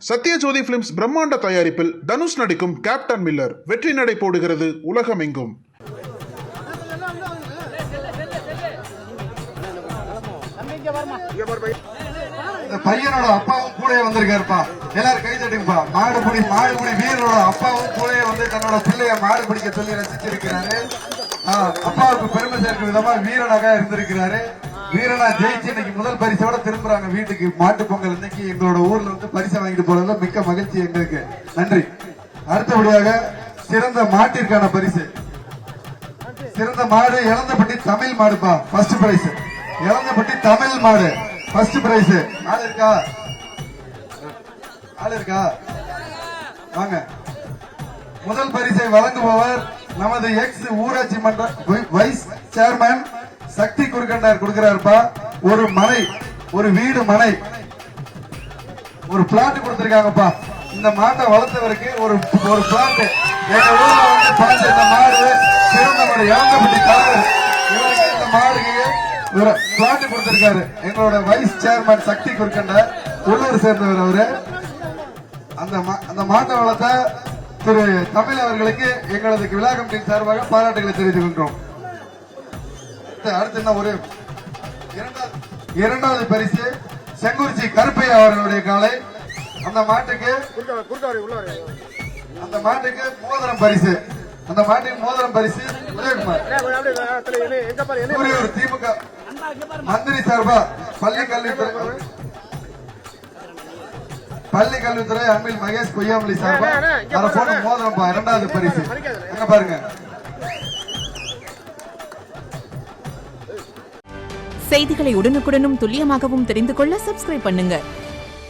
Sathyajothi films பிரம்மாண்ட தயாரிப்பில் தனுஷ் நடிக்கும் கேப்டன் மில்லர் வெற்றி நடை போடுகிறது உலகமெங்கும். பையனோட அப்பாவும் கூட வந்திருக்காருப்பா, எல்லாரும் கை தட்டுங்கப்பா. மாடுபிடி வீரரோட அப்பாவும் கூட வந்து தன்னோட பிள்ளைய மாடு பிடிக்க சொல்லி ரசிச்சிருக்கிறாரு. அப்பாவுக்கு பெருமை சேர்க்கும் விதமா வீரனாக இருந்திருக்கிறாரு. வீரனா ஜெயிச்சு இன்னைக்கு முதல் பரிசோட திரும்புறாங்க வீட்டுக்கு. மாட்டு பொங்கல் இன்னைக்கு எங்களோட ஊர்ல வந்து பரிசை வாங்கிட்டு போறதுல மிக்க மகிழ்ச்சி எங்களுக்கு. நன்றி. அடுத்தபடியாக சிறந்த மாட்டிற்கான பரிசு, சிறந்த மாடு இளந்தப்பட்டி தமிழ் மாடுப்பா. ஃபர்ஸ்ட் பிரைஸ் இளந்தப்பட்டி தமிழ் மாடு ஃபர்ஸ்ட் பிரைஸ். ஆள் இருக்கா வாங்க. முதல் பரிசை வழங்குபவர் நமது எக்ஸ் ஊராட்சி மன்ற வைஸ் சேர்மன் சக்தி குறுக்கண்டார் கொடுக்கிறாருப்பா. ஒரு மனை, ஒரு வீடு மனை, ஒரு பிளாட் கொடுத்திருக்காங்கப்பா. இந்த மாட்டை வளர்த்தவருக்கு ஒரு பிளாட் எங்க ஊர்ல வந்து பார்த்து இந்த மாடு சிறந்த மாடு இளந்தப்பட்டி கலர் இவருக்கு இந்த மாடுக்கு ஒரு பிளாட் கொடுத்திருக்காரு எங்களோட வைஸ் சேர்மன் சக்தி குறுக்கண்டார், உள்ளூர் சேர்ந்தவர் அவரு. அந்த மாட்டை வளர்த்த திரு தமிழ் அவர்களுக்கு எங்களது விழா கமிட்டியின் சார்பாக பாராட்டுகளை தெரிவித்துக் கொள்கிறோம். அடுத்து என்ன ஒரு இரண்டாவது பரிசு செங்குறிச்சி கருப்பையா அவர்களுடைய காலை. அந்த மாட்டுக்கு மோதிரம் பரிசு. அந்த மாட்டுக்கு மோதிரம் பரிசு உதயகுமார் திமுக மந்திரி சார்பா பள்ளி கல்வித்துறை அன்பில் மகேஷ் பொய்யாமொழி சார்பா மோதிரம் இரண்டாவது பரிசு. அங்க பாருங்க. செய்திகளை உடனுக்குடனும் துல்லியமாகவும் தெரிந்து கொள்ள சப்ஸ்கிரைப் பண்ணுங்க.